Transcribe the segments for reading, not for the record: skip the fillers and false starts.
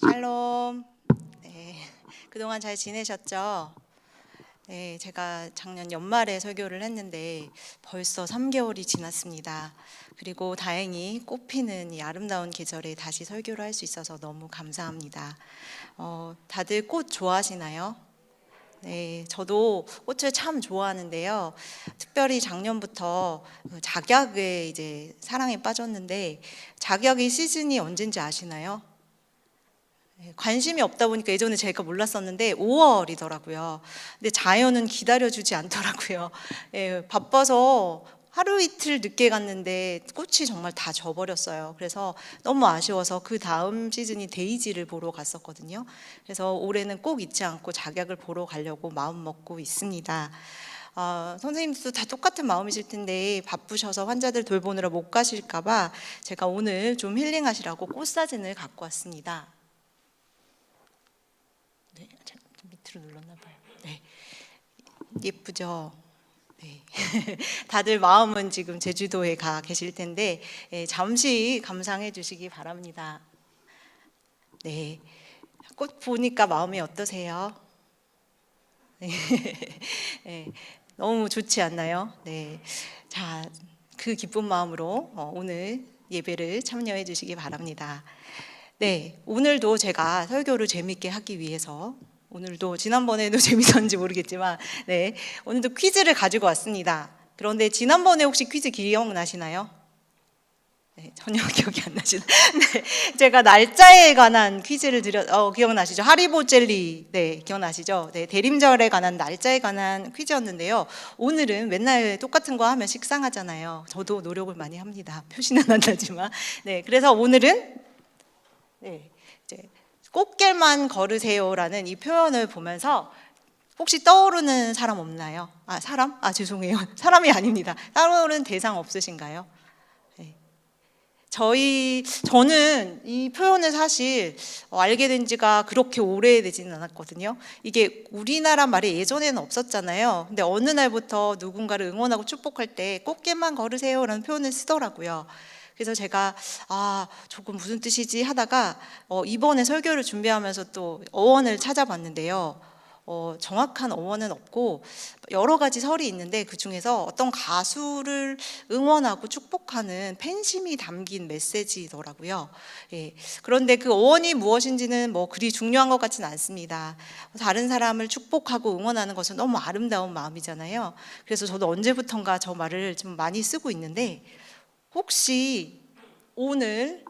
샬롬. 네, 그동안 잘 지내셨죠? 네, 제가 작년 연말에 설교를 했는데 벌써 3개월이 지났습니다. 그리고 다행히 꽃피는 이 아름다운 계절에 다시 설교를 할 수 있어서 너무 감사합니다. 다들 꽃 좋아하시나요? 네, 저도 꽃을 참 좋아하는데요. 특별히 작년부터 작약에 이제 사랑에 빠졌는데, 작약의 시즌이 언젠지 아시나요? 관심이 없다 보니까 예전에 제가 몰랐었는데 5월이더라고요. 근데 자연은 기다려주지 않더라고요. 바빠서 하루 이틀 늦게 갔는데 꽃이 정말 다 져버렸어요. 그래서 너무 아쉬워서 그 다음 시즌이 데이지를 보러 갔었거든요. 그래서 올해는 꼭 잊지 않고 작약을 보러 가려고 마음 먹고 있습니다. 선생님도 다 똑같은 마음이실 텐데 바쁘셔서 환자들 돌보느라 못 가실까봐 제가 오늘 좀 힐링하시라고 꽃 사진을 갖고 왔습니다. 네, 밑으로 눌렀나 봐요. 네, 예쁘죠? 네. 다들 마음은 지금 제주도에 가 계실 텐데 잠시 감상해 주시기 바랍니다. 네, 꽃 보니까 마음이 어떠세요? 네. 네, 너무 좋지 않나요? 네, 자, 그 기쁜 마음으로 오늘 예배를 참여해 주시기 바랍니다. 네, 오늘도 제가 설교를 재밌게 하기 위해서 오늘도 지난번에도 재밌었는지 모르겠지만 네, 오늘도 퀴즈를 가지고 왔습니다. 그런데 지난번에 혹시 퀴즈 기억나시나요? 네, 전혀 기억이 안 나시나요? 네, 제가 날짜에 관한 퀴즈를 기억나시죠? 하리보 젤리, 네, 기억나시죠? 네, 대림절에 관한 날짜에 관한 퀴즈였는데요. 오늘은 맨날 똑같은 거 하면 식상하잖아요. 저도 노력을 많이 합니다. 표시는 안 나지만. 네, 그래서 오늘은 네, 이제 꽃길만 걸으세요라는 이 표현을 보면서 혹시 떠오르는 사람 없나요? 사람? 죄송해요. 사람이 아닙니다. 떠오르는 대상 없으신가요? 네. 저는 이 표현을 사실 알게 된 지가 그렇게 오래되지는 않았거든요. 이게 우리나라 말에 예전에는 없었잖아요. 근데 어느 날부터 누군가를 응원하고 축복할 때 꽃길만 걸으세요라는 표현을 쓰더라고요. 그래서 제가 조금 무슨 뜻이지 하다가 이번에 설교를 준비하면서 또 어원을 찾아봤는데요. 정확한 어원은 없고 여러 가지 설이 있는데 그 중에서 어떤 가수를 응원하고 축복하는 팬심이 담긴 메시지더라고요. 예, 그런데 그 어원이 무엇인지는 뭐 그리 중요한 것 같지는 않습니다. 다른 사람을 축복하고 응원하는 것은 너무 아름다운 마음이잖아요. 그래서 저도 언제부턴가 저 말을 좀 많이 쓰고 있는데 혹시 오늘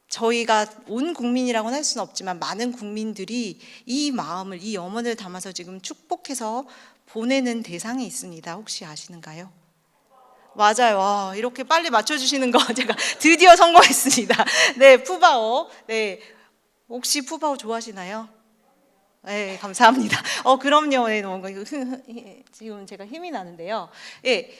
저희가 온 국민이라고는 할 수는 없지만 많은 국민들이 이 마음을, 이 염원을 담아서 지금 축복해서 보내는 대상이 있습니다. 혹시 아시는가요? 맞아요. 이렇게 빨리 맞춰주시는 거 제가 드디어 성공했습니다. 네, 푸바오. 네, 혹시 푸바오 좋아하시나요? 네, 감사합니다. 그럼요. 네, 지금 제가 힘이 나는데요. 예,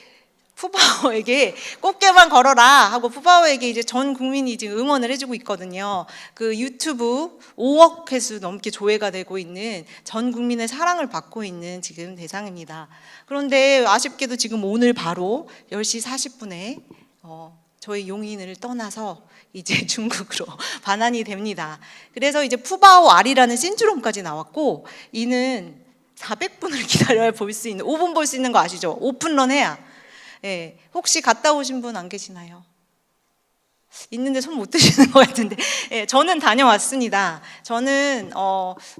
푸바오에게 꽃게만 걸어라 하고 푸바오에게 이제 전 국민이 지금 응원을 해주고 있거든요. 그 유튜브 5억 회수 넘게 조회가 되고 있는 전 국민의 사랑을 받고 있는 지금 대상입니다. 그런데 아쉽게도 지금 오늘 바로 10시 40분에 저희 용인을 떠나서 이제 중국으로 반환이 됩니다. 그래서 이제 푸바오 R이라는 신드롬까지 나왔고 이는 400분을 기다려야 볼 수 있는 5분 볼 수 있는 거 아시죠? 오픈런 해야. 네, 혹시 갔다 오신 분 안 계시나요? 있는데 손 못 드시는 것 같은데 저는 다녀왔습니다. 저는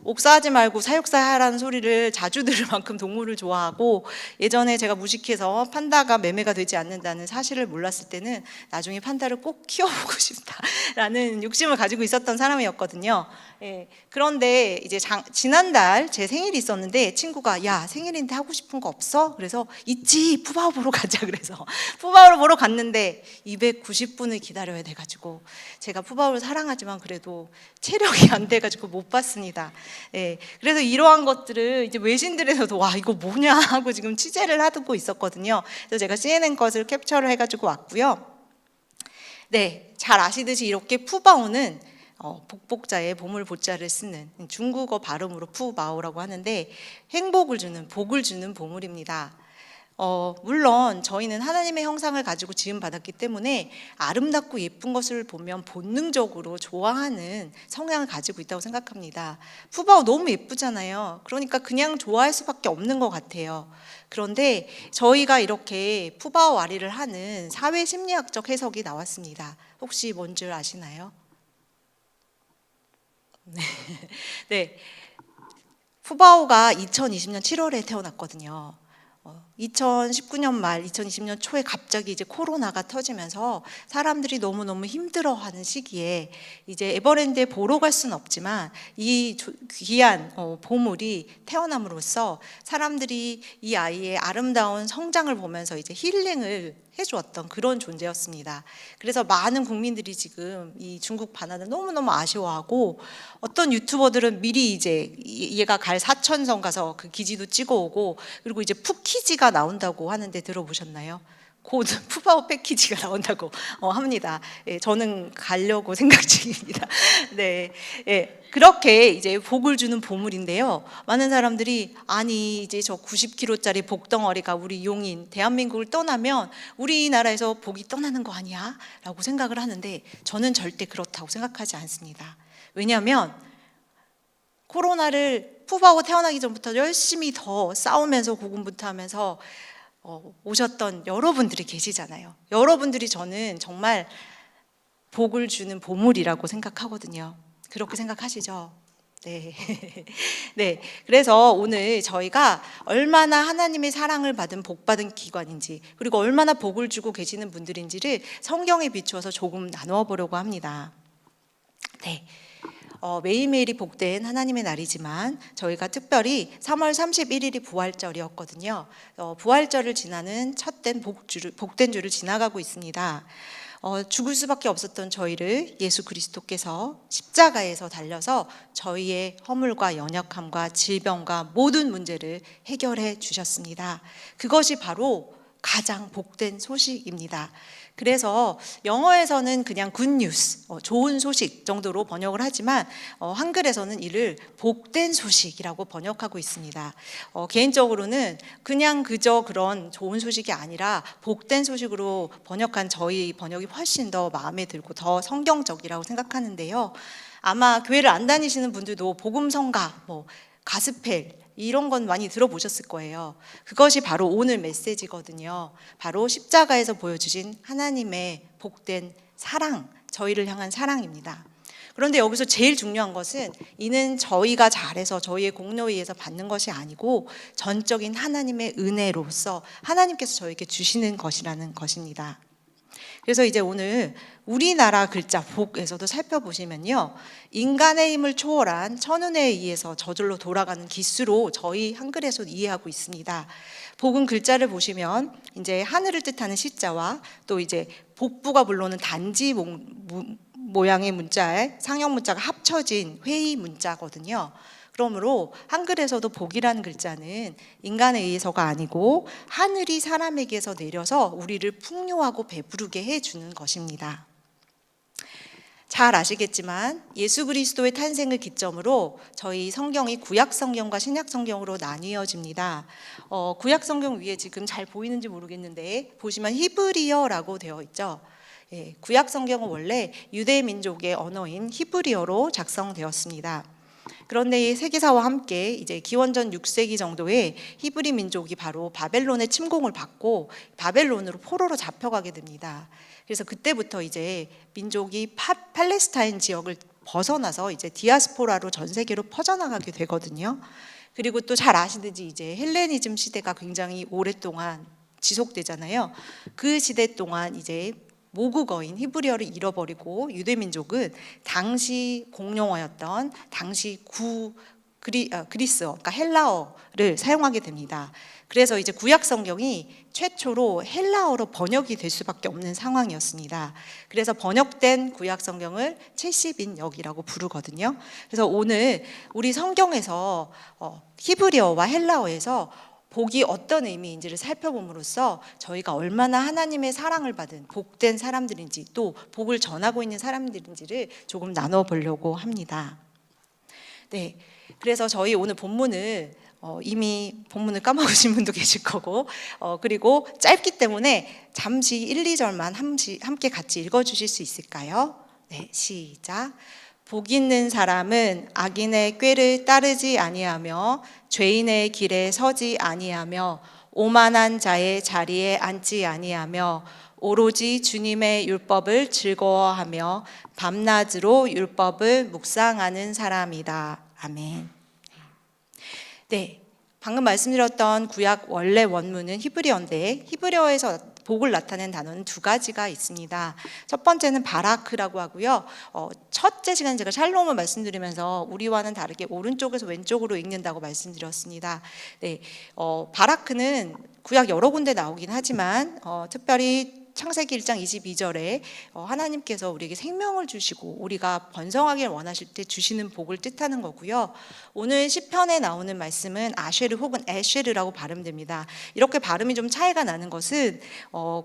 옥사하지 말고 사육사 하라는 소리를 자주 들을 만큼 동물을 좋아하고 예전에 제가 무식해서 판다가 매매가 되지 않는다는 사실을 몰랐을 때는 나중에 판다를 꼭 키워보고 싶다라는 욕심을 가지고 있었던 사람이었거든요. 그런데 이제 지난달 제 생일이 있었는데 친구가 야 생일인데 하고 싶은 거 없어? 그래서 있지 푸바오 보러 가자 그래서 푸바오를 보러 갔는데 290분을 기다려야 돼가지고 제가 푸바오를 사랑하지만 그래도 체력이 안 돼가지고 못 봤습니다. 그래서 이러한 것들을 이제 외신들에서도 와 이거 뭐냐 하고 지금 취재를 하고 있었거든요. 그래서 제가 CNN 것을 캡처를 해가지고 왔고요. 네, 잘 아시듯이 이렇게 푸바오는 복복자의 보물 보자를 쓰는 중국어 발음으로 푸바오라고 하는데 행복을 주는 복을 주는 보물입니다. 물론 저희는 하나님의 형상을 가지고 지음받았기 때문에 아름답고 예쁜 것을 보면 본능적으로 좋아하는 성향을 가지고 있다고 생각합니다. 푸바오 너무 예쁘잖아요. 그러니까 그냥 좋아할 수밖에 없는 것 같아요. 그런데 저희가 이렇게 푸바오 아리를 하는 사회심리학적 해석이 나왔습니다. 혹시 뭔 줄 아시나요? 네. 푸바오가 2020년 7월에 태어났거든요. 2019년 말 2020년 초에 갑자기 이제 코로나가 터지면서 사람들이 너무너무 힘들어하는 시기에 이제 에버랜드에 보러 갈 수는 없지만 이 귀한 보물이 태어남으로써 사람들이 이 아이의 아름다운 성장을 보면서 이제 힐링을 해주었던 그런 존재였습니다. 그래서 많은 국민들이 지금 이 중국 바나나를 너무너무 아쉬워하고, 어떤 유튜버들은 미리 이제 얘가 갈 사천성 가서 그 기지도 찍어오고, 그리고 이제 푸키지가 나온다고 하는데 들어보셨나요? 곧 푸바오 패키지가 나온다고 합니다. 예, 저는 가려고 생각 중입니다. 네, 예, 그렇게 이제 복을 주는 보물인데요. 많은 사람들이 아니 이제 저 90kg짜리 복덩어리가 우리 용인 대한민국을 떠나면 우리나라에서 복이 떠나는 거 아니야? 라고 생각을 하는데 저는 절대 그렇다고 생각하지 않습니다. 왜냐하면 코로나를 푸바오 태어나기 전부터 열심히 더 싸우면서 고군분투하면서 오셨던 여러분들이 계시잖아요. 여러분들이 저는 정말 복을 주는 보물이라고 생각하거든요. 그렇게 생각하시죠? 네. 네. 그래서 오늘 저희가 얼마나 하나님의 사랑을 받은 복받은 기관인지, 그리고 얼마나 복을 주고 계시는 분들인지를 성경에 비추어서 조금 나누어 보려고 합니다. 네. 매일매일이 복된 하나님의 날이지만 저희가 특별히 3월 31일이 부활절이었거든요. 부활절을 지나는 첫된 복된 주를 지나가고 있습니다. 죽을 수밖에 없었던 저희를 예수 그리스도께서 십자가에서 달려서 저희의 허물과 연약함과 질병과 모든 문제를 해결해 주셨습니다. 그것이 바로 가장 복된 소식입니다. 그래서 영어에서는 그냥 굿뉴스, 좋은 소식 정도로 번역을 하지만 한글에서는 이를 복된 소식이라고 번역하고 있습니다. 개인적으로는 그냥 그저 그런 좋은 소식이 아니라 복된 소식으로 번역한 저희 번역이 훨씬 더 마음에 들고 더 성경적이라고 생각하는데요. 아마 교회를 안 다니시는 분들도 복음성가, 가스펠 이런 건 많이 들어보셨을 거예요. 그것이 바로 오늘 메시지거든요. 바로 십자가에서 보여주신 하나님의 복된 사랑, 저희를 향한 사랑입니다. 그런데 여기서 제일 중요한 것은 이는 저희가 잘해서 저희의 공로에 의해서 받는 것이 아니고 전적인 하나님의 은혜로서 하나님께서 저에게 주시는 것이라는 것입니다. 그래서 이제 오늘 우리나라 글자 복에서도 살펴보시면요, 인간의 힘을 초월한 천운에 의해서 저절로 돌아가는 기수로 저희 한글에서 이해하고 있습니다. 복은 글자를 보시면 이제 하늘을 뜻하는 시자와 또 이제 복부가 불러오는 단지 모양의 문자에 상형 문자가 합쳐진 회의 문자거든요. 그러므로 한글에서도 복이라는 글자는 인간에 의해서가 아니고 하늘이 사람에게서 내려서 우리를 풍요하고 배부르게 해주는 것입니다. 잘 아시겠지만 예수 그리스도의 탄생을 기점으로 저희 성경이 구약 성경과 신약 성경으로 나뉘어집니다. 구약 성경 위에 지금 잘 보이는지 모르겠는데 보시면 히브리어라고 되어 있죠. 예, 구약 성경은 원래 유대 민족의 언어인 히브리어로 작성되었습니다. 그런데 이 세계사와 함께 이제 기원전 6세기 정도에 히브리 민족이 바로 바벨론의 침공을 받고 바벨론으로 포로로 잡혀가게 됩니다. 그래서 그때부터 이제 민족이 팔레스타인 지역을 벗어나서 이제 디아스포라로 전 세계로 퍼져나가게 되거든요. 그리고 또 잘 아시듯이 이제 헬레니즘 시대가 굉장히 오랫동안 지속되잖아요. 그 시대 동안 이제 모국어인 히브리어를 잃어버리고 유대민족은 당시 공용어였던 당시 그리스어, 그러니까 헬라어를 사용하게 됩니다. 그래서 이제 구약 성경이 최초로 헬라어로 번역이 될 수밖에 없는 상황이었습니다. 그래서 번역된 구약 성경을 70인역이라고 부르거든요. 그래서 오늘 우리 성경에서 히브리어와 헬라어에서 복이 어떤 의미인지를 살펴봄으로써 저희가 얼마나 하나님의 사랑을 받은 복된 사람들인지 또 복을 전하고 있는 사람들인지를 조금 나눠 보려고 합니다. 네, 그래서 저희 오늘 본문을 이미 본문을 까먹으신 분도 계실 거고, 그리고 짧기 때문에 잠시 1, 2절만 함께 같이 읽어주실 수 있을까요? 네, 시작. 복 있는 사람은 악인의 꾀를 따르지 아니하며 죄인의 길에 서지 아니하며 오만한 자의 자리에 앉지 아니하며 오로지 주님의 율법을 즐거워하며 밤낮으로 율법을 묵상하는 사람이다. 아멘. 네, 방금 말씀드렸던 구약 원래 원문은 히브리어인데 히브리어에서 복을 나타낸 단어는 두 가지가 있습니다. 첫 번째는 바라크라고 하고요. 첫째 시간에 제가 샬롬을 말씀드리면서 우리와는 다르게 오른쪽에서 왼쪽으로 읽는다고 말씀드렸습니다. 네, 바라크는 구약 여러 군데 나오긴 하지만 특별히 창세기 1장 22절에 하나님께서 우리에게 생명을 주시고 우리가 번성하길 원하실 때 주시는 복을 뜻하는 거고요. 오늘 시편에 나오는 말씀은 아쉐르 혹은 에쉐르라고 발음됩니다. 이렇게 발음이 좀 차이가 나는 것은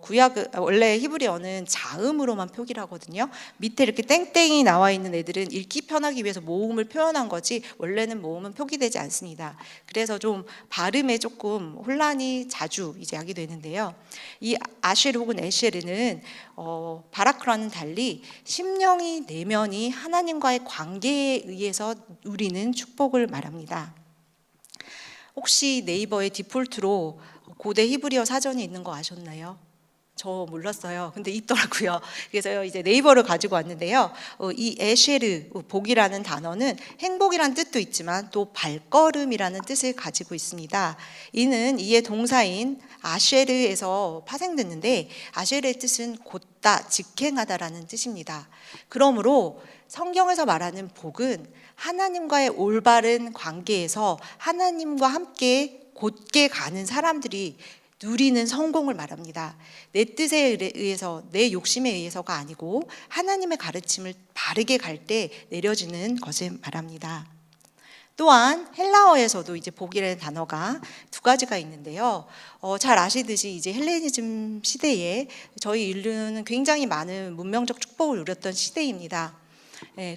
구약 원래 히브리어는 자음으로만 표기를 하거든요. 밑에 이렇게 땡땡이 나와 있는 애들은 읽기 편하기 위해서 모음을 표현한 거지 원래는 모음은 표기되지 않습니다. 그래서 좀 발음에 조금 혼란이 자주 이제 하게 되는데요. 이 아쉐르 혹은 에쉐르는 바라크라는 달리 심령이 내면이 하나님과의 관계에 의해서 누리는 축복을 말합니다. 혹시 네이버에 디폴트로 고대 히브리어 사전이 있는 거 아셨나요? 저 몰랐어요. 근데 있더라고요. 그래서 이제 네이버를 가지고 왔는데요. 이 에쉐르, 복이라는 단어는 행복이라는 뜻도 있지만 또 발걸음이라는 뜻을 가지고 있습니다. 이는 이의 동사인 아쉐르에서 파생됐는데 아쉐르의 뜻은 곧다, 직행하다라는 뜻입니다. 그러므로 성경에서 말하는 복은 하나님과의 올바른 관계에서 하나님과 함께 곧게 가는 사람들이 누리는 성공을 말합니다. 내 뜻에 의해서 내 욕심에 의해서가 아니고 하나님의 가르침을 바르게 갈 때 내려지는 것을 말합니다. 또한 헬라어에서도 이제 복이라는 단어가 두 가지가 있는데요. 잘 아시듯이 이제 헬레니즘 시대에 저희 인류는 굉장히 많은 문명적 축복을 누렸던 시대입니다.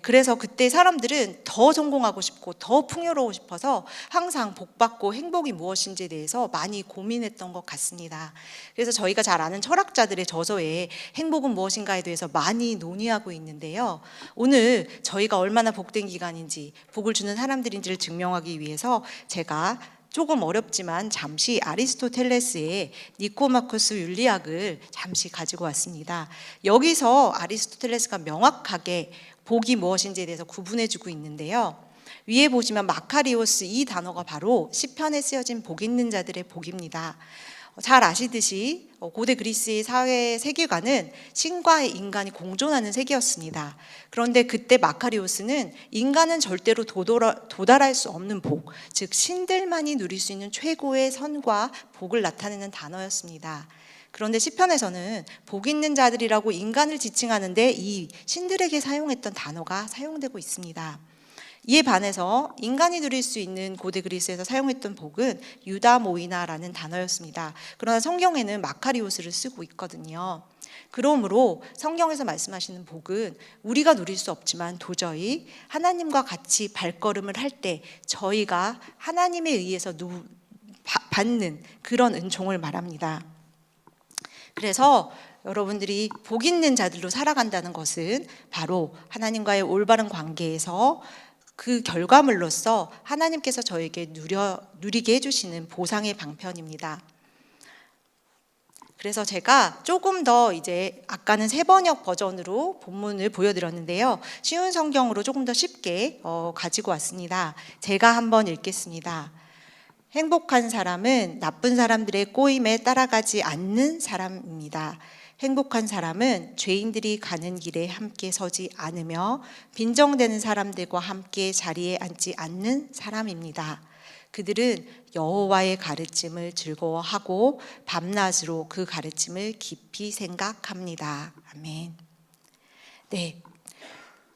그래서 그때 사람들은 더 성공하고 싶고 더 풍요로워 싶어서 항상 복받고 행복이 무엇인지에 대해서 많이 고민했던 것 같습니다. 그래서 저희가 잘 아는 철학자들의 저서에 행복은 무엇인가에 대해서 많이 논의하고 있는데요. 오늘 저희가 얼마나 복된 기간인지 복을 주는 사람들인지를 증명하기 위해서 제가 조금 어렵지만 잠시 아리스토텔레스의 니코마코스 윤리학을 잠시 가지고 왔습니다. 여기서 아리스토텔레스가 명확하게 복이 무엇인지에 대해서 구분해주고 있는데요. 위에 보시면 마카리오스, 이 단어가 바로 시편에 쓰여진 복 있는 자들의 복입니다. 잘 아시듯이 고대 그리스의 사회 세계관은 신과 인간이 공존하는 세계였습니다. 그런데 그때 마카리오스는 인간은 절대로 도달할 수 없는 복, 즉 신들만이 누릴 수 있는 최고의 선과 복을 나타내는 단어였습니다. 그런데 시편에서는 복 있는 자들이라고 인간을 지칭하는데 이 신들에게 사용했던 단어가 사용되고 있습니다. 이에 반해서 인간이 누릴 수 있는 고대 그리스에서 사용했던 복은 유다모이나라는 단어였습니다. 그러나 성경에는 마카리오스를 쓰고 있거든요. 그러므로 성경에서 말씀하시는 복은 우리가 누릴 수 없지만 도저히 하나님과 같이 발걸음을 할 때 저희가 하나님에 의해서 받는 그런 은총을 말합니다. 그래서 여러분들이 복 있는 자들로 살아간다는 것은 바로 하나님과의 올바른 관계에서 그 결과물로서 하나님께서 저에게 누리게 해주시는 보상의 방편입니다. 그래서 제가 조금 더 이제 아까는 새번역 버전으로 본문을 보여드렸는데요. 쉬운 성경으로 조금 더 쉽게 가지고 왔습니다. 제가 한번 읽겠습니다. 행복한 사람은 나쁜 사람들의 꼬임에 따라가지 않는 사람입니다. 행복한 사람은 죄인들이 가는 길에 함께 서지 않으며 빈정대는 사람들과 함께 자리에 앉지 않는 사람입니다. 그들은 여호와의 가르침을 즐거워하고 밤낮으로 그 가르침을 깊이 생각합니다. 아멘. 네.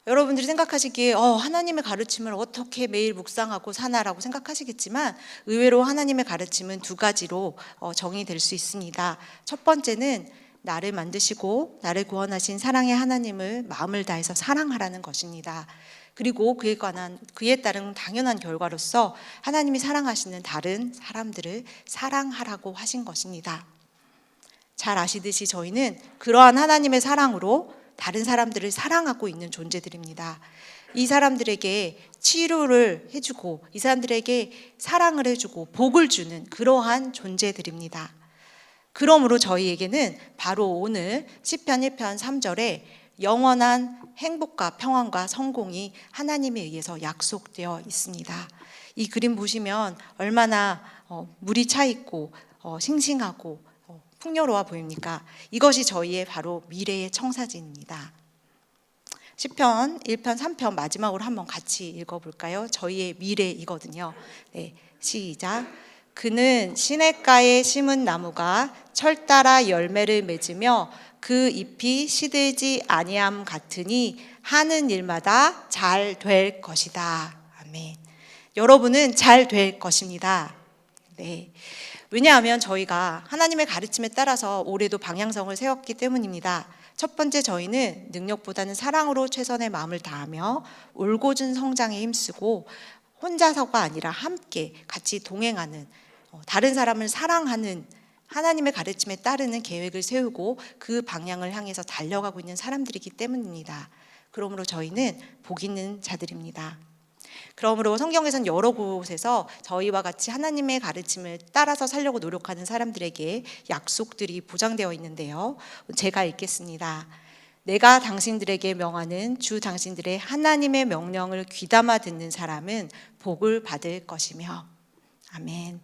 여러분들이 생각하시기에 하나님의 가르침을 어떻게 매일 묵상하고 사나라고 생각하시겠지만 의외로 하나님의 가르침은 두 가지로 정의될 수 있습니다. 첫 번째는 나를 만드시고 나를 구원하신 사랑의 하나님을 마음을 다해서 사랑하라는 것입니다. 그리고 그에 따른 당연한 결과로서 하나님이 사랑하시는 다른 사람들을 사랑하라고 하신 것입니다. 잘 아시듯이 저희는 그러한 하나님의 사랑으로 다른 사람들을 사랑하고 있는 존재들입니다. 이 사람들에게 치료를 해주고 이 사람들에게 사랑을 해주고 복을 주는 그러한 존재들입니다. 그러므로 저희에게는 바로 오늘 시편 1편 3절에 영원한 행복과 평안과 성공이 하나님에 의해서 약속되어 있습니다. 이 그림 보시면 얼마나 물이 차 있고 싱싱하고 풍요로워 보입니까? 이것이 저희의 바로 미래의 청사진입니다. 시편 1편 3편 마지막으로 한번 같이 읽어볼까요? 저희의 미래이거든요. 네, 시작. 그는 시냇가에 심은 나무가 철 따라 열매를 맺으며 그 잎이 시들지 아니함 같으니 하는 일마다 잘 될 것이다. 아멘. 여러분은 잘 될 것입니다. 네. 왜냐하면 저희가 하나님의 가르침에 따라서 올해도 방향성을 세웠기 때문입니다. 첫 번째, 저희는 능력보다는 사랑으로 최선의 마음을 다하며 올곧은 성장에 힘쓰고 혼자서가 아니라 함께 같이 동행하는, 다른 사람을 사랑하는 하나님의 가르침에 따르는 계획을 세우고 그 방향을 향해서 달려가고 있는 사람들이기 때문입니다. 그러므로 저희는 복 있는 자들입니다. 그러므로 성경에서는 여러 곳에서 저희와 같이 하나님의 가르침을 따라서 살려고 노력하는 사람들에게 약속들이 보장되어 있는데요. 제가 읽겠습니다. 내가 당신들에게 명하는 주 당신들의 하나님의 명령을 귀담아 듣는 사람은 복을 받을 것이며. 아멘.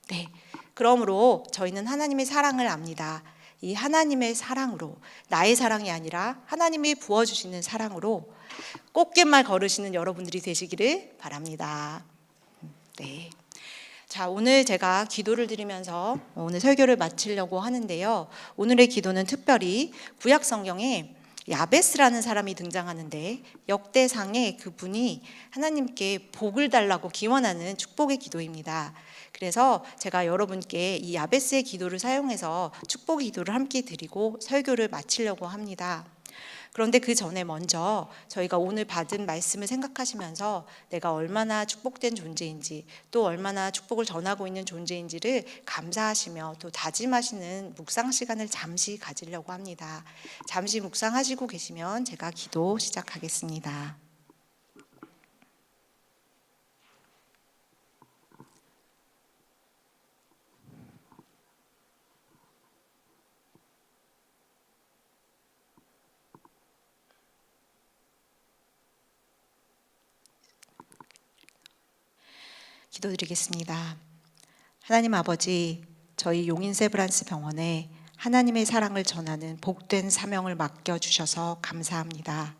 네. 그러므로 저희는 하나님의 사랑을 압니다. 이 하나님의 사랑으로, 나의 사랑이 아니라 하나님이 부어주시는 사랑으로 꽃길만 걸으시는 여러분들이 되시기를 바랍니다. 네. 자, 오늘 제가 기도를 드리면서 오늘 설교를 마치려고 하는데요. 오늘의 기도는 특별히 구약 성경에 야베스라는 사람이 등장하는데 역대상에 그분이 하나님께 복을 달라고 기원하는 축복의 기도입니다. 그래서 제가 여러분께 이 야베스의 기도를 사용해서 축복의 기도를 함께 드리고 설교를 마치려고 합니다. 그런데 그 전에 먼저 저희가 오늘 받은 말씀을 생각하시면서 내가 얼마나 축복된 존재인지 또 얼마나 축복을 전하고 있는 존재인지를 감사하시며 또 다짐하시는 묵상 시간을 잠시 가지려고 합니다. 잠시 묵상하시고 계시면 제가 기도 시작하겠습니다. 기도드리겠습니다. 하나님 아버지, 저희 용인 세브란스 병원에 하나님의 사랑을 전하는 복된 사명을 맡겨주셔서 감사합니다.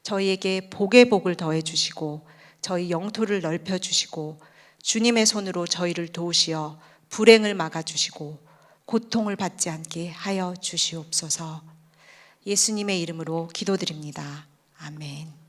저희에게 복의 복을 더해주시고 저희 영토를 넓혀주시고 주님의 손으로 저희를 도우시어 불행을 막아주시고 고통을 받지 않게 하여 주시옵소서. 예수님의 이름으로 기도드립니다. 아멘.